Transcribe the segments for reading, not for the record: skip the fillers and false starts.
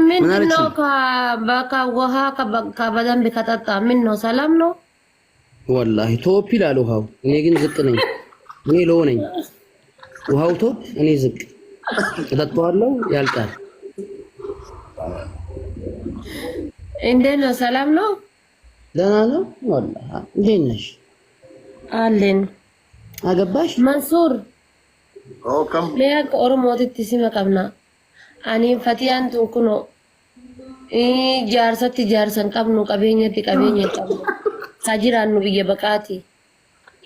ምንድነው በቃ ውሃ በደንብ ከጠጣ ምን ነው ሰላም ነው? ወላሂ ቶፕ ይላል ውሃው። እኔ ግን ዝቅ ነኝ። እኔ ሎ ነኝ። ውሃው ቶፕ፣ እኔ ዝቅ። እጠጣዋለሁ ያልቃል። እንዴት ነው? ሰላም ነው? ደህና ነው። ወላሂ እንዴት ነሽ? አለን። አገባሽ? መንሱር ለያቅ ኦሮሞቲtti sima qabna. Ani fatiyaan tunkuno jaarsatti jaarsan qabnu qabeenyatti qabeenya qabnu sajiraannu biyya baqaati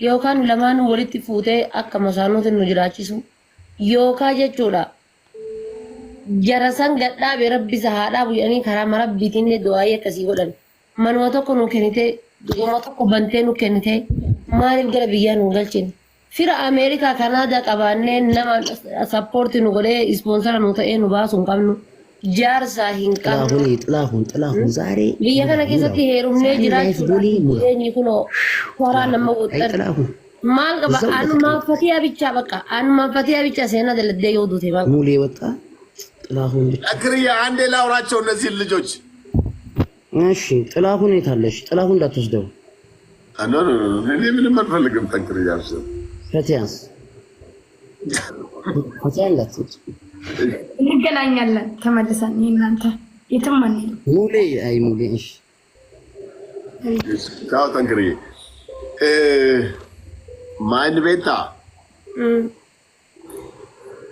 yookaan lamaan walitti fuutee akka masaanota nu jiraachisu yookaan jechuudha jarasan gadhaabe rabbi sahaadhaa bu'anii karaa marabbiitiin du'aayee akkasii godhan manuma tokko nu kennite dhuguma tokko bantee nu kennite maaliif gara biyyaa nu galchine fira Ameerikaa Kanaadaa qabaannee nama sappoortii nu godhee ispoonsara nu ta'ee nu baasuun qabnu jaarsaa hin qabnu. Xilaahuun zaaree biyya kana keessatti heerumnee jiraachuudhaan kunoo tooraan nama wixxar maal qaba anumaan fatiyaa bichaa bakka anumaan fatiyaa bichaa seenaa daladdee yoo duute baqa. Mulee ወጣ ጥላሁን አክሪያ አንዴ ላውራቸው እነዚህ ልጆች። እሺ ጥላሁን የት አለሽ? ጥላሁን እንዳትወስደው። ኖ ኖ ኖ እኔ ምንም አልፈልግም። ጠንክሪያ አብሽር ፈቲያስ ፈቲያ እንዳትወስድ። እንገናኛለን ተመልሰን እናንተ የትም አንሄድም። ሙሌ አይ ሙሌ እሺ ቻው ጠንክሪያ ማን ቤታ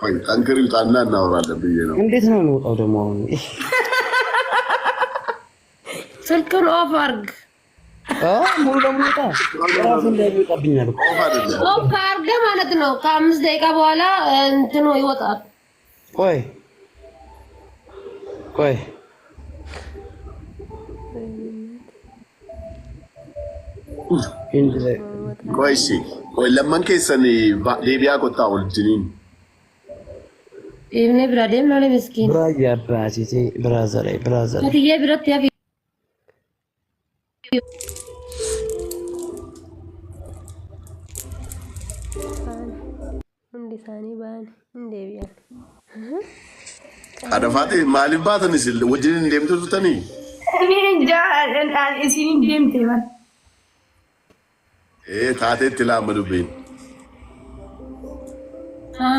አይ ጠንክሪው ጣና እናወራለን ብዬ ነው። እንዴት ነው የምወጣው ደግሞ አሁን? ስልክን ኦፍ አድርግ። ሙሉ ለሙሉ ወጣ ራሱ እንዳይወጣብኛል። ኦፍ ካርገ ማለት ነው። ከ5 ደቂቃ በኋላ እንትኑ ይወጣል። ቆይ ቆይ ቆይ እሺ ቆይ ለማን ከሰኒ ዴቢያ ቆጣ ወልጅኒን ኢብኔ ብራዴም ነው ለምስኪን ብራያ ባቲቲ ብራዘር ከትዬ ብረት ያፊ እንዲሳኒ ባን እንደቢያ አደፋቴ ማሊባተን ሲል ወጅን እንደምትዙተኒ እኔ እንጃ እሲኒ እንደምትይባል ታቴ ትላመዱብኝ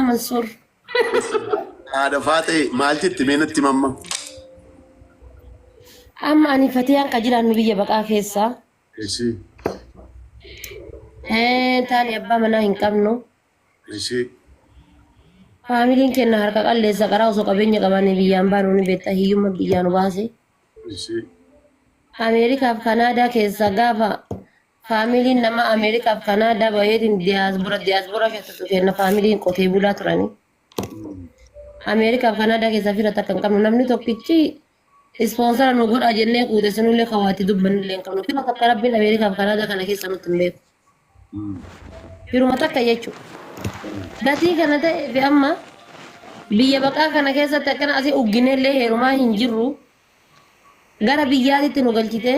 መንሱር አደፋቴ ማልቲት ሜነት ማማ amma ani fatiyaan qajilaan biyya baqaa keessa እሺ taani abbaa manaa hin qabnu እሺ faamiliin kenna harka qalleessa qaraa osoo qabeenya qabaanne biyyaan baanu ni beekta hiyyumma biyyaa nu baase እሺ Ameerikaaf Kanaadaa keessa gaafa faamiliin nama Ameerikaaf Kanaadaa baay'een diyaaspoora keessattu kenna faamiliin qotee bulaa turani Ameerikaaf Kanaadaa keessa fira takka hin qabnu namni tokkichi ispoonsara nu godha jennee kuute sunillee kawaati dubbanillee hin qabnu fira takka rabbiin Ameerikaaf Kanaadaa kana keessa nutti hin beeku firuma takka jechuudha gatii kana ta'e fi amma biyya baqaa kana keessatti akkana asii uggineellee heerumaa hin jirru gara biyyaatitti nu galchite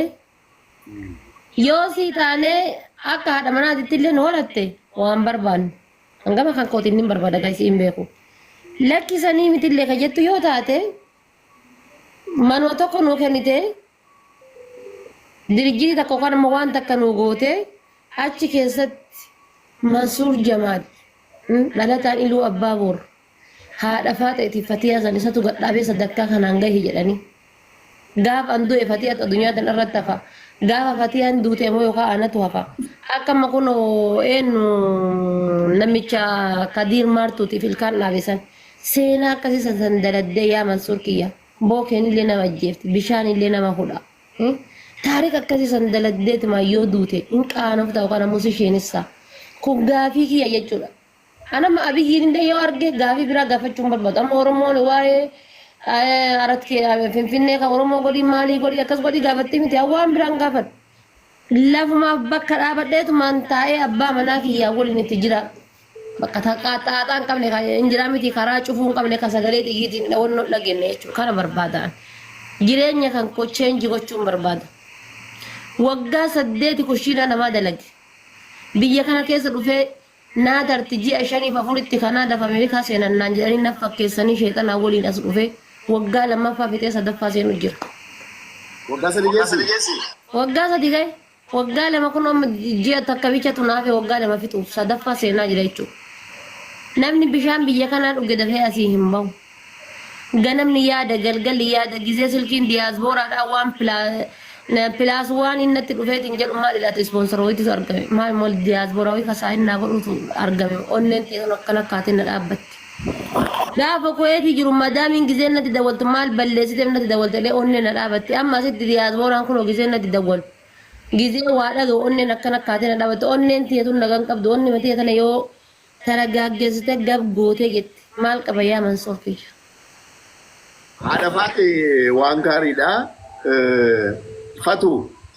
yoo si taanee akka haadha manaatitti illee nu horatte waan barbaannu hangama kan kootiin ni barbaada gaisi hin beeku lakkisanii mitillee ka jettu yoo taate manuma tokko nu kennite dirjii takka yookaan immoo waan takka nu goote achi keessatti Mansuur Jamaal dhalataan iluu abbaa boor haadha faaxeeti fatiyaa san isatu gadhaabee sadarkaa kanaan gahi jedhanii gaafa an du'e fatiyaa addunyaa tan irratti hafa gaafa fatiyaan duute immoo yookaan anatu hafa akkama kun eenyu namicha Kadiir Maartuutiif ilkaan dhaabesan seenaa akkasii san daladdee yaa Mansuur kiyya bookeen illee nama ajjeefti bishaan illee nama hudha taarika akkasii san daladdeeti maayyoo duute hin qaanofta yookaan ammoo si sheenissa kun gaafii kiyya jechuudha. Anama abiyyiin illee yoo arge gaafii biraa gaafachuun barbaadu amma Oromoon waa'ee aratti Finfinnee kan Oromoo godhii maalii godhii akkas godhii gaafattee miti waan biraan gaafadhu. Lafumaaf bakka dhaabadheetumaan taa'ee abbaa manaa kiyyaa waliin itti jira. Bakka xaaxaa hin qabne injiraa miti karaa cufuu hin qabne kan sagalee xiyyiitiin dhawannoo dhageenye jechuudha. Kana barbaadaan. Jireenya kan cheenji gochuun barbaada. Waggaa 8 kushiina namaa dalage. Biyya kana keessa dhufee naadarti ji'a 5 4 itti Kanaadaa fi Ameerikaa seenan naan jedhanii na fakkeessanii sheexanaa waliin as dhufee waggaa lammaffaa fixee sadaffaa seenu jira. Waggaa sadii geessi. Waggaa sadii gahe waggaa lama kun ji'a takka bicha tunaafe waggaa lama fixuuf sadaffaa seenaa jira jechuudha. Namni bishaan biyya kanaa dhuge dafee asii hin bahu. Ganamni yaada galgalli yaada gizee silkiin diyaasbooraadhaa waan pilaas waan innatti dhufeetiin jedhu maal ilaata ispoonsarootitu argame maal mool diyaasbooraawii kasaa innaa godhutu argame onneen teessan akkana akkaatiin na dhaabbatti. Gaafa koyeetii jiru madaamiin gizeen natti dawwaltu maal balleessiteef natti dawwaltelee onneen na dhaabatti amma asitti diyaasbooraan kunoo gizeen natti dawwaltu. Gizee waa dhaga'u onneen akkana akkaatiin na dhaabbatti onneen teetun nagan qabdu onni matee kana yoo taragaaggeessite gab gootee jetti maal qaba yaa mansoofii. Haadha faate waan gaariidha. Fatu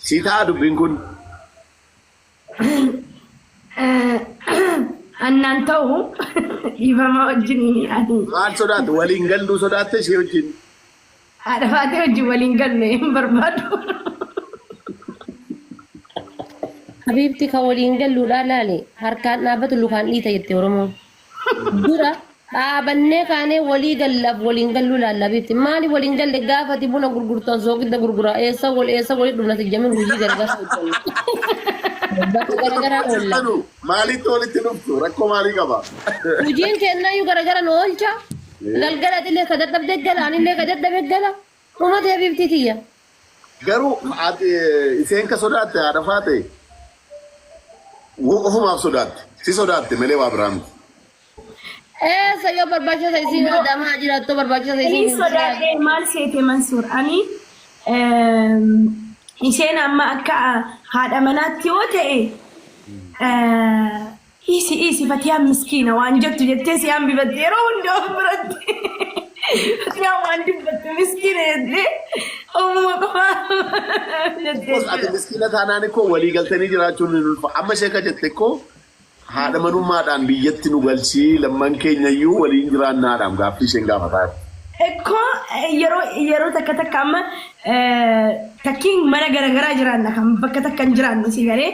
si ta'a dubbiin kun. Annaan ta'u dhiifama wajjin ani. Maal sodaatu waliin galluu sodaatte ishee wajjin. Haadha faate wajjin waliin galle hin barbaadu. Habiibti ka waliin galluudhaa laale harkaan dhaabbatu lukaan dhiita jette Oromoon. Dura dhaabannee kaanee walii gallaaf waliin galluu laalla Habiibti. Maali waliin galle gaafati buna gurgurtan soogidda gurguraa eessa walii dhumnati jamin hojii gargaara hojjannu. Bakka garagaraa oolla. Maalitti walitti dhuftu rakkoo maalii qaba? Hojiin kennayyuu garagara nu oolcha. Galgalatillee ka dadhabdee gala anillee ka dadhabee gala. Uumata Habiibti tiyya. Garuu isheen ka sodaatte haadha faate. Ofumaaf sodaatte. Si sodaatte malee waa biraa miti. Saya barbacha saya sini ada mah aja tu barbacha saya sini. Ini saudara mal seete Mansur ani isheen amma akka haadha manaatti yoo ta'e isi Fatiyaa miskiina waan jettu jettee si hambifatte yeroo hunda of biratti Fatiyaa waan dubbattu miskiina jettee ofuma qofaa jettee. Ati miskiina taanaan koo walii galtanii jiraachuun ni ulfa. Amma ishee ka jette koo haadha manummaadhaan biyyatti nu galchii lamman keenyayyuu waliin jiraannaadhaan gaaffii isheen gaafataa. Ekkoo yeroo takka amma takkiin mana garagaraa jiraanna kan bakka takka hin jiraannu si garee.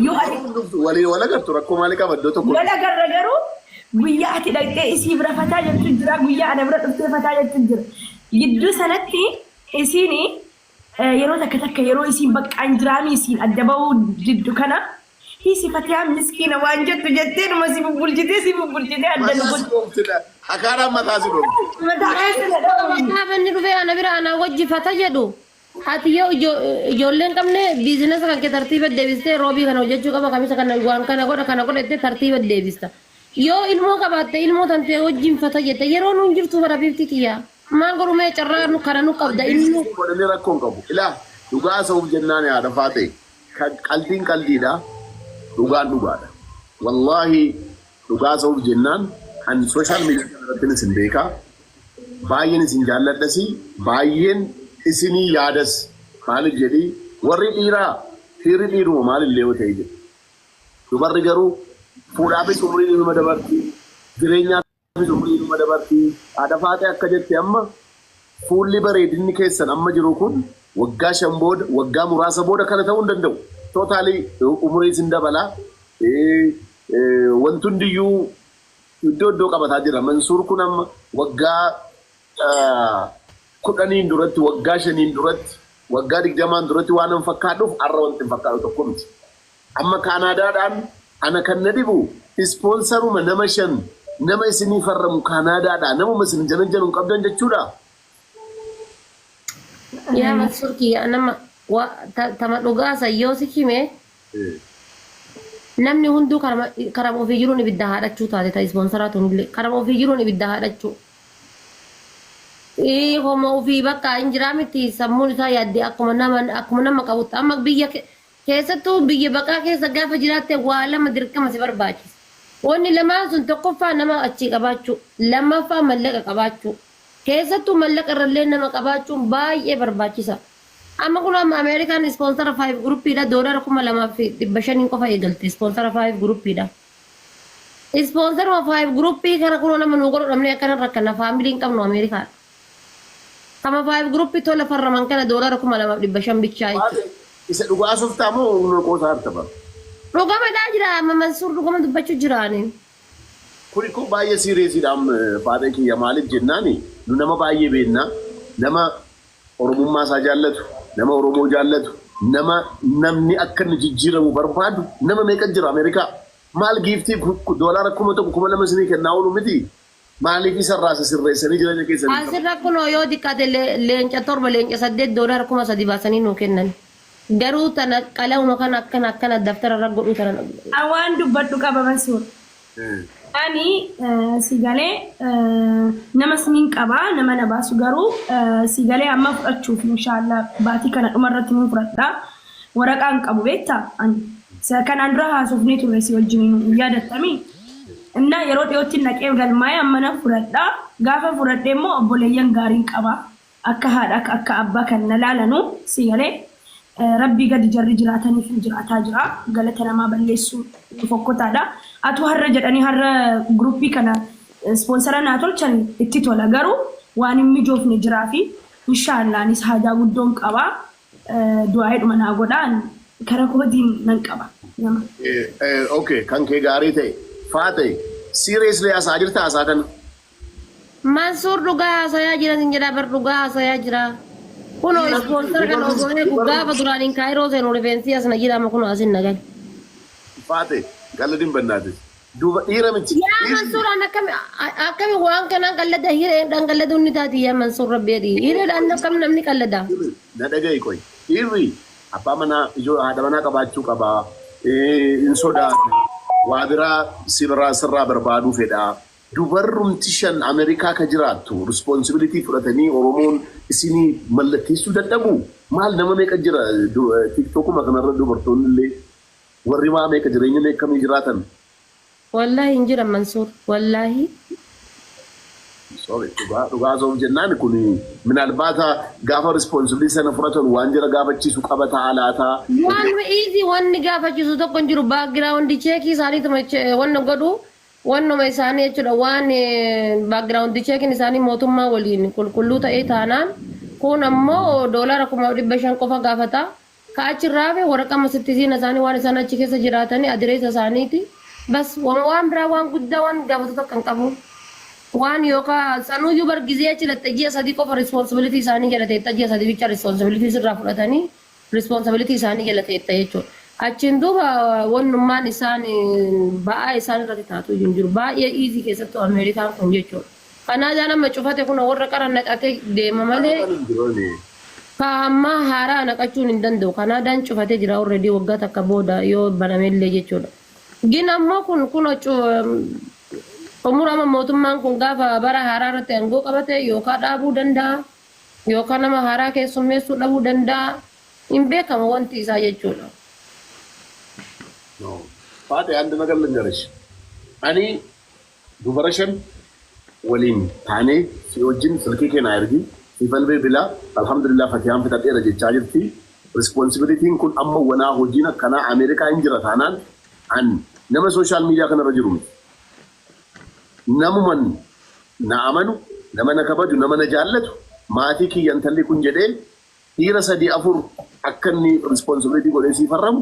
Yoo ati walii wal agartu rakkoo maalii qaba iddoo tokko. Wal agarra garuu guyyaa ati dhaqxee isii bira fataa jettu jira guyyaa ana bira dhuftee fataa jettu jira. Gidduu sanatti isiin yeroo takka yeroo isiin baqqaan jiraami isiin adda bahuu diddu kana. Isi Fatiyaa miskiina waan jettu jettee numa si bubbulchitee adda nu godhu. Akaaraa mataa si godhu. Gaafanni dhufee ana bira ana wajji fata jedhu. Ati yoo ijoolleen qabne biizinasa kan kee tartiiba deebistee roobii kana hojjechuu qaba kamisa kana waan kana godha jettee tartiiba deebista. Yoo ilmoo qabaatte ilmoo tantee wajjin fata jette yeroo nuun jirtu bara biifti kiyya. Maal godhumee carraa kana nu qabda inni. Godhanii rakkoon qabu. Ilaa dhugaa sa'uuf jennaan haadha faate qalbiin qalbiidha. Dhugaan dhugaadha. Wallahi dhugaa sa'uuf jennaan ani sooshaal miidiyaa irratti isin beekaa. Baay'een isin jaalladhasi baay'een isinii yaadas maaliif jedhii warri dhiiraa fiirri dhiiruma maalillee yoo ta'e jedhu. Dubarri garuu fuudhaafis umrii ilma dabartii jireenyaafis umrii ilma dabartii haadha faatee akka jette amma fuulli bareedinni keessan amma jiru kun waggaa 5 booda waggaa muraasa booda kana ta'uu hin danda'u. Totally umrii isin dabalaa wanti hundiyyuu iddoo qabataa jira. Mansuur kun amma waggaa 10 duratti waggaa 5 duratti waggaa 20 duratti waan hin fakkaadhuuf har'a wanti hin fakkaatu tokko miti. Amma Kaanaadaadhaan ana kan na dhibu ispoonsaruma nama 5 nama isinii farramu Kaanaadaadhaan namuma isin janan qabdan jechuudha. Yaa Mansuur kiyya nama tama dhugaa sayyoo si kime namni hunduu karama ofii jiruun ibidda haadhachuu taate ta'e ispoonsaraatu hundillee karama ofii jiruun ibidda haadhachuu. Homo ofii bakka hin jiraa miti sammuun isaa yaaddee akkuma nama qabutti amma biyya keessattuu biyya baqaa keessa gaafa jiraatte waa lama dirqama si barbaachisa. Wanni lamaan sun tokkoffaa nama achii qabaachuu lammaffaa mallaqa qabaachuu keessattuu mallaqa irrallee nama qabaachuun baay'ee barbaachisa. Amma kun amma Amerikaan ispoonsara 5 gruppiidha $2,500 qofa eegalte ispoonsara 5 gruppiidha. Ispoonsara 5 gruppii kana kun nama nu godhamne akkana rakkana faamiliin qabnu Amerikaan. Kama 5 gruppii tola farraman kana $2,500 bichaa jechuudha. Isa dhugaa softaa moo humna qoosaa harta bara? Dhugama daa jira amma Mansuur dhugama dubbachuu jiraani. Kuni kun baay'ee siiriyeesiidhaan faadha kiyya maaliif jennaani nama baay'ee beekna nama oromummaa isaa jaallatu nama oromoo jaallatu nama namni akka inni jijjiiramu barbaadu nama meeqa jira Ameerikaa maal giiftii doolaara 1,200 isinii kennaa oolu miti maaliif isarraa sirreessanii jireenya keessanii asirra kunoo yoo diqqaate leenca torba leenca 8 doolaara 3,000 baasanii nuu kennan garuu tana qalawuma kan akkana daftara irra godhu tana awaan dubbadhu qaba Mansuur ani sigalee nama siniin qaba nama na baasu garuu sigalee amma fudhachuuf inshallah baatii kana dhumarratti mun fudhadha waraqaan qabu beektaa ani kanaan dura haasofnee turre si wajjin yaadattami inna yeroo dhiyootti naqee galmaa'ee amma na fudhadha gaafa fudhadhee immoo obboleeyyan gaariin qaba akka haadha akka abbaa kan na laalanu sigalee rabbii gadi jarri jiraataniif jiraataa jira galata namaa balleessuu fokkotaadha atu harra jedhanii harra gruppii kana sponsora naa tolchan itti tola garuu waan hin mijoofne jiraa fi inshallah anis haajaa guddoon qaba du'aa'eedhuma naa godhaan kara kootiin nan qaba nama okay kan kee gaarii ta'e faate seriously asaa jirta asaa kana Mansuur dhugaa haasayaa jira sin jedhaa bar dhugaa haasayaa jira kuno sponsor kan osoo gaafa duraan kaayiroo seenuu rifeensi asna jedhama kuno asin nagal faate galladin bannaatis duuba dhiira miti yaa Mansuur akkami waan kana qallada hireedhaan qalladu inni taati yaa Mansuur rabbeedhi hireedhaan akkam namni qallada na dhaga'i qoy dhiirri abbaa manaa ijoo haadha manaa qabaachuu qabaa in sodaatu waa biraa sirraa barbaaduu fedhaa dubarrumti shan Ameerikaa ka jiraattu responsibility fudhatanii Oromoon isinii mallatteessuu dadhabu maal nama meeqa jira TikTokuma kanarra dubartoonni illee warri maa meeqa jireenya meeqamii jiraatan wallahi hin jiran Mansuur wallahi sorry dhugaa soof jennaan kun minaalbaata gaafa responsibility sana fudhatan waan jira gaafachiisu qabata alaataa waan easy wanni gaafachiisu tokko hin jiru background check isaaniituma wanna godhu wannuma isaanii jechuudha waan background check isaanii mootummaa waliin qulqulluu ta'ee taanaan kun ammoo doolaara 500 qofa gaafata kaachirraa fi waraqaa sittiisiin isaanii waan isaan achi keessa jiraatanii adireessa isaaniiti bas waan biraa waan guddaa waan gaafatu tokko hin qabu waan yookaan sanuyyuu bargizee achi lattejjiya sadii qofa responsibility isaanii jala ta'e tajjiya sadii bicha responsibility irraa fudhatanii responsibility isaanii jala ta'e jechuudha. Achiin duuba wannummaan isaan ba'aa isaan irratti taatu jiru baay'ee easy keessattuu Ameerikaan kun jechuudha. Kanaadaa nama cufate kun warra qaran naqatee deema malee kaammaa haaraa naqachuun hin danda'u. Kanaadaan cufatee jira already waggaa takka booda yoo banamellee jechuudha. Gin ammoo kun umurama mootummaan kun gaafa bara haaraa irratti aangoo qabate yookaan dhaabuu danda'a yookaan nama haaraa keessummeessuu dhabuu danda'a hin beekama wanti isaa jechuudha. Faate andi nagallan garash ani dubara shan waliin taanee si wajjin silkii keenaa ergi si falbee bilaa alhamdulillah fatiyaan fixadheera jechaa jirti responsibilitiin kun amma wanaa hojiin akkanaa Ameerikaa hin jira taanaan an nama sooshaal miidiyaa kanarra jiru miti namuman na amanu nama na kabaju nama na jaallatu maatii kiyyan talli kun jedhee dhiira 3-4 akka inni responsibility godhee siifarramu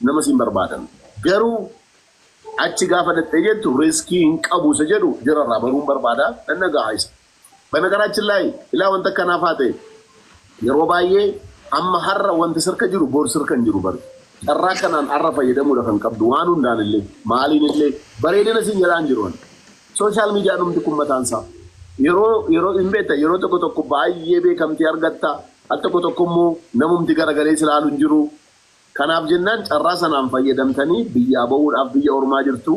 nama siin barbaadan garuu achi gaafa dhattee jettu riskii hin qabu isa jedhu jirarraa baruun barbaada dhanna gaa'isa banagaraachin laay ilaa wanta akkanaa faate yeroo baay'ee amma har'a wanti sirka jiru boor sirka hin jiru bari carraa kanaan har'a fayyadamuudha kan qabdu waan hundaan illee maaliin illee bareedina siin jedhaan jiru social media numti kun matansa yeroo imbeta yeroo tokko baay'ee beekamtii argatta al tokko immoo namumti garagalee silaalu hin jiru kanaaf jennaan carraa sanaan fayyadamtanii biyyaa ba'uudhaaf biyya ormaa jirtu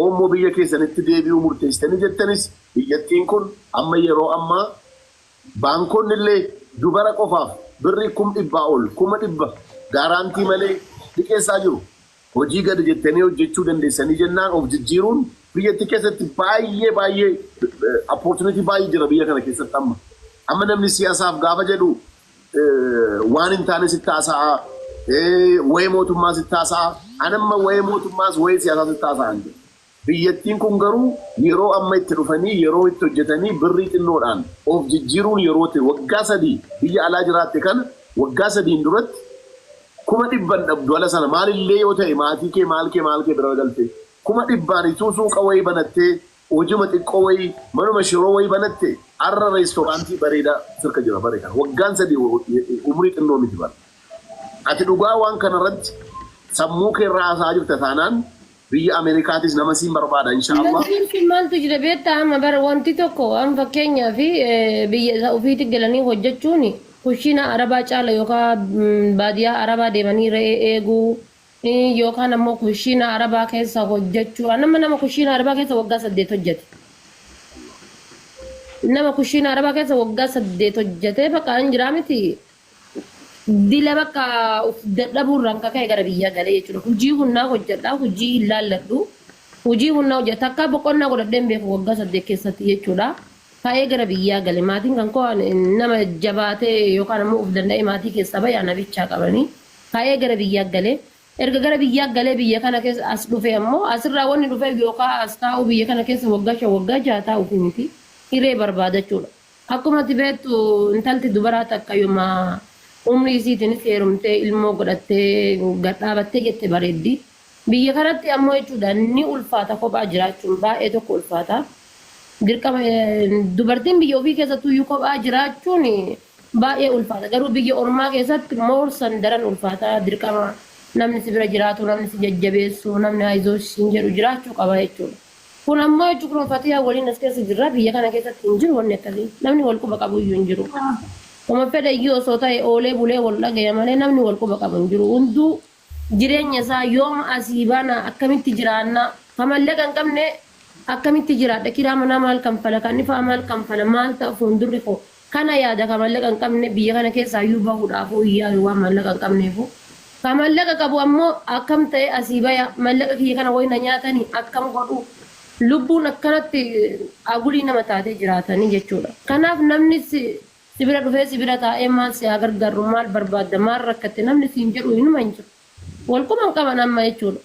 oomoo biyya keessanitti deebi'uu murteessitanii jettanis biyyattiin kun amma yeroo ammaa baankonni illee dubara qofaaf birrii 1,000 ol 1,000 gaaraantii malee liqeessaa jiru hojii gadi jettanii hojjechuu dandeessanii jennaan of jijjiiruun biyyatti keessatti baay'ee opportunity baay'ee jira biyya kana keessatti amma namni siyaasaaf gaafa jedhu waan hin taane sitti haasa'a wayii mootummaa sitti haasa'a anamma wayii mootummaas wayii siyaasaa sitti haasa'an jiru biyyattiin kun garuu yeroo amma itti dhufanii yeroo itti hojjetanii birrii xinnoodhaan of jijjiiruun yeroo ta'e waggaa 3 biyya alaa jiraatte kana waggaa 3 duratti 1,000 dhabdu ala sana maalillee yoo ta'e maatii kee maal kee bira galte 1,000 ituu suuqa wayii banattee hojii xiqqoo wayii manuma shiroo wayii banatte har'a reestooraantii bareedaa sirka jira bareeda. Waggaan sadii umurii xinnoo miti bara. Ati dhugaa waan kanarratti sammuu kee irraa haasaa jirta taanaan biyya Ameerikaatis nama siin barbaada inshaallah. Laftiin maaltu jira beektaa amma bara wanti tokko an fakkeenyaa fi biyya ofiitti galanii hojjechuun kushina arabaa caala yookaan baadiyyaa arabaa deemanii re'ee eeguu yookaan ammoo kushina arabaa keessa hojjechuu nama kushina arabaa keessa waggaa 8 hojjete. Nama kushina arabaa keessa waggaa 8 hojjete bakka an jiraa miti. Dila bakka dadhabuurraan kaka'e gara biyyaa galee jechuudha. Hojii humnaa hojjedhaa, hojii hin laalladhu. Hojii humnaa hojjedha. Akka boqonnaa godhadheen beeku waggaa 8 keessatti jechuudha. Ka'ee gara biyyaa gale. Maatiin kan koo nama jabaatee yookaan ammoo of danda'e maatii keessaa bayaa nabichaa qabanii. Ka'ee gara biyyaa galee. Erga gara biyyaa galee biyya kana keessa as dhufe ammoo asirraa wanni dhufe yookaan as taa'u biyya kana keessa waggaa 6 taa'uuf miti. Hiree barbaadachuudha. Akkuma ati beektu intalti dubaraa takka yoomaa umri isiitiinis heerumtee ilmoo godhattee gadhaabattee jette bareeddi. Biyya kanatti ammoo jechuudha ni ulfaata kophaa jiraachuun baay'ee tokko ulfaata. Dirqama dubartiin biyya ofii keessattuu kophaa jiraachuun baay'ee ulfaata. Garuu biyya ormaa keessatti moorsan daran ulfaata. Dirqama namni si bira jiraatu, namni si jajjabeessu, namni haayizoo siin jedhu jiraachuu qaba jechuudha. Kun ammoo jechuudha Fatiyaa waliin as keessa jirra biyya kana keessatti hin jiru wanni akkasii. Namni wal quba qabu iyyuu hin jiru. Kuma fedha iyyuu osoo ta'e oolee bulee wal dhagaya malee namni wal quba qabu hin jiru. Hunduu jireenya isaa yoom asii baana akkamitti jiraanna kamallee kan qabne akkamitti jiraadha kiraa manaa maal kanfala kan ifaa maal kanfala maal ta'a fuuldurri koo kana yaada kamallee kan qabne biyya kana keessaa iyyuu bahuudhaaf iyyaa waan mallaqa kan qabneefu. Kamallaqa qabu ammoo akkam ta'e asii baya mallaqa kiyya kana wayna nyaatanii akkam godhu lubbuun akkanatti agulii nama taatee jiraatanii jechuudha. Kanaaf namni sibira dhufee sibira taa'ee maal si gargaaru maal barbaadda maal rakkatte namni siin jedhu inuma hin jiru. Walquman qaban amma jechuudha.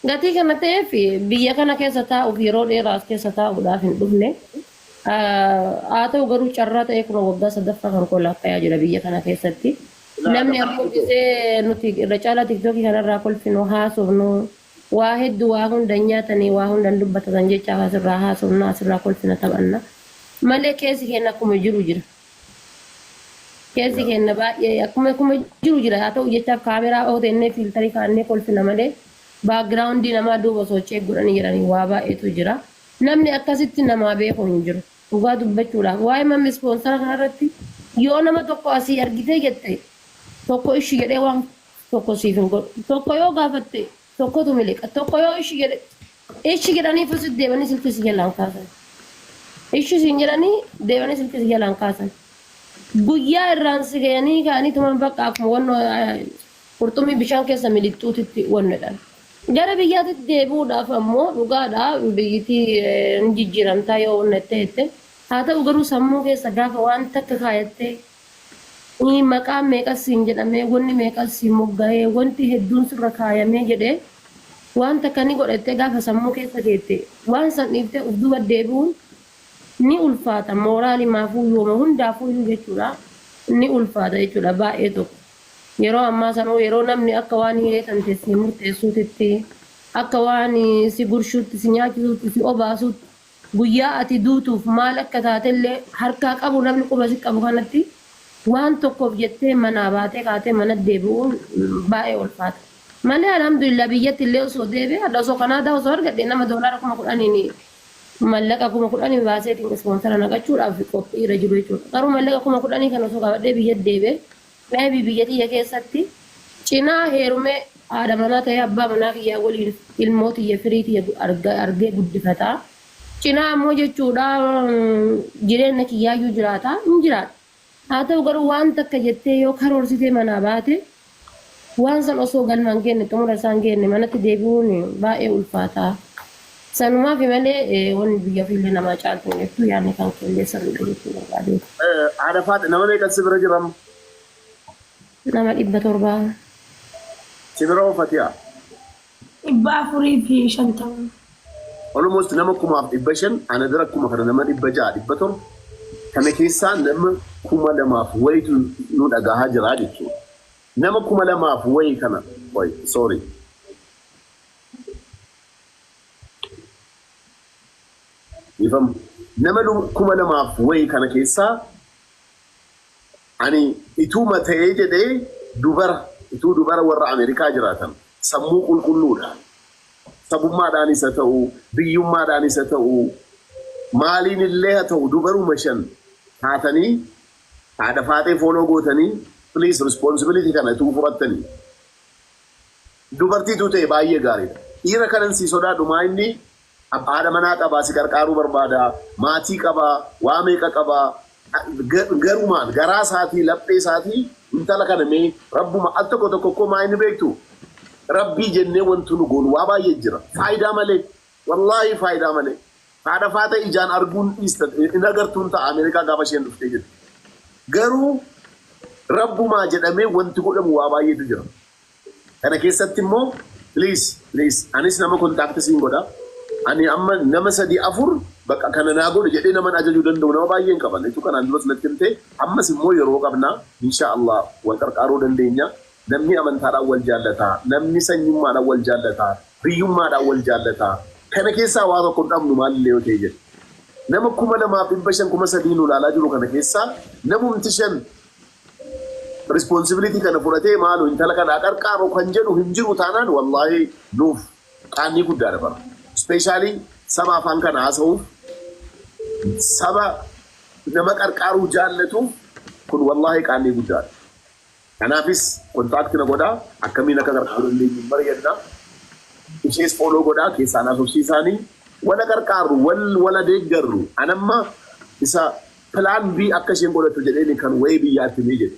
Gatii kana ta'eef biyya kana keessa taa'uuf yeroo dheeraas keessa taa'uudhaaf hin dhufne. Haa ta'u garuu carraa ta'ee kun waggaa 3ffaa kan kolaaqqayaa jira biyya kana keessatti. Namni ammoo gisee nuti irra caalaa tiktokii kanarraa kolfinu haasofnu waa hedduu waa hunda nyaatanii waa hunda dubbatatan jecha asirraa haasofnu asirraa kolfina taphanna. Malee keessi keenya akkuma jiru jira. Keessi keenya baay'ee akkuma jiru jira haa ta'u jechaaf kaameraa ootennee fiiltarii kaannee kolfina malee baagiraawundii namaa duuba sochee godhanii jiranii waa baay'eetu jira. Namni akkasitti namaa beeku hin jiru. Dhugaa dubbachuudhaaf waa'ee mammi ispoonsara kanarratti yoo nama tokko asii argitee jette tokko ishi jedhee waan tokko siif hin godhu. Tokko yoo gaafatte tokkotu miliqa. Tokko yoo ishi jedhanii fuusit deemanii silkii si jalaan kaasan. Ishi siin jedhanii deemanii silkii si jalaan kaasan. Guyyaa irraan si ga'anii ka'anii tuman bakka akkuma wannoo qurxummii bishaan keessa milixxuutitti wannodhaan. Gara biyyaatti deebi'uudhaaf ammoo dhugaadhaa biyyittii ni jijjiiramtaa yoo wannattee jette. Haa ta'u garuu sammuu keessa gaafa waan takka kaayattee maqaan meeqas siin jedhamee wanni meeqas siin mogga'ee wanti hedduun sirra kaayamee jedhee waan takka ni godhattee gaafa sammuu keessa geette waan san dhiiftee of duuba deebi'uun ni ulfaata mooraalii maafuu yooma hundaafuu jechuudha ni ulfaata jechuudha baay'ee tokko. Yeroo ammaa sanuu yeroo namni akka waan hiree tante si murteessuutitti akka waan si gurshuutti si nyaachisuutti si obaasuutti guyyaa ati duutuuf maal akka taatellee harkaa qabu namni quba si qabu kanatti waan tokkoof jettee manaa baatee kaatee mana deebi'uun baay'ee ulfaata. Malee alhamdulillah biyyatti illee osoo deebi'e adda osoo kanaadaa osoo argadhe nama doolaara 10,000 mallaqa 10,000 baaseetiin ispoonsara naqachuudhaaf qophii irra jiru jechuudha. Garuu mallaqa 10,000 kan osoo qabadhee biyyatti deebi'e Maybe biyyattii keessatti cinaa heerumee haadha manaa ta'ee abbaa manaa kiyyaa waliin ilmoota iyya firiitii argee guddifataa. Cinaa ammoo jechuudha jireenya kiyyaayyuu jiraata hin jiraata. Haa ta'u garuu waan takka jettee yoo karoorsitee manaa baate waan san osoo galmaan geenne xumura isaan geenne manatti deebi'uun baay'ee ulfaata. Sanumaaf malee wanni biyya fiillee namaa caaltu jettu yaadni kan keellee sirriidha jechuudha barbaade. Haadha faati nama meeqa si bira jiramu? Nama 700. Sibira Fatiyaa. 450. Almost nama 500 ana dira kuma kana nama 600 kana keessaa nama 2,000 wayitu nu dhagahaa jira jechuudha. Nama 2,000 wayi kana sorry. ifam nama kuma namaaf wayi kana keessaa ani ituma ta'ee jedhee dubara warra Ameerikaa jiraatan sammuu qulqulluudha. Sabummaadhaan isa ta'u, biyyummaadhaan isa ta'u, maaliin illee haa ta'u dubaruma shan taatanii haadha faatee fooloo gootanii please responsibility kana ituu fudhattanii. Dubartiitu ta'e baay'ee gaariidha. Dhiira kanan si sodaadhumaa inni haadha manaa qabaa si qarqaaruu barbaada, maatii qabaa, waa meeqa qabaa, garumaan garaa isaatii laphee isaatii intala kana mee rabbuma al tokko maa inni beektu rabbii jennee wantu nu goonu waa baay'ee jira. Faayidaa malee wallaahi faayidaa malee haadha faata ijaan arguun hin agartuun ta'a Ameerikaa gaafa isheen dhuftee jirti. Garuu rabbumaa jedhamee wanti godhamu waa baay'eetu jira. Kana keessatti immoo please anis nama kontaakti siin godha. Ani amma nama 3-4 bakka kana naa godhu jedhee nama ajajuu danda'u nama baay'een qaban. Itu kanaan duras natti himte ammas immoo yeroo qabnaa inshaallah wal qarqaaruu dandeenya. Namni amantaadhaan wal jaallataa, namni sanyummaadhaan wal jaallataa, biyyummaadhaan wal jaallataa. Kana keessaa waa tokko hin dhabnu maalillee yoo ta'e jedhe. Nama 2,500 nu ilaalaa jiru kana keessaa namumti 5 responsibility kana fudhatee maalu intala kana qarqaaru kan jedhu hin jiru taanaan wallaahi nuuf qaanii guddaa dabara. Especially saba afaan kana haasa'uuf saba nama qarqaaruu jaallatuuf kun wallaahi qaanii guddaadha. Kanaafis kontaakti na godhaa akkamiin akka qarqaaruu dandeenyu mari'annaa. Ishees fooloo godhaa keessaan haasofsiisaanii wala qarqaarru wala deeggarru anamma isa pilaan B akka isheen godhattu jedheen kan wayii biyyaatti ni jedhe.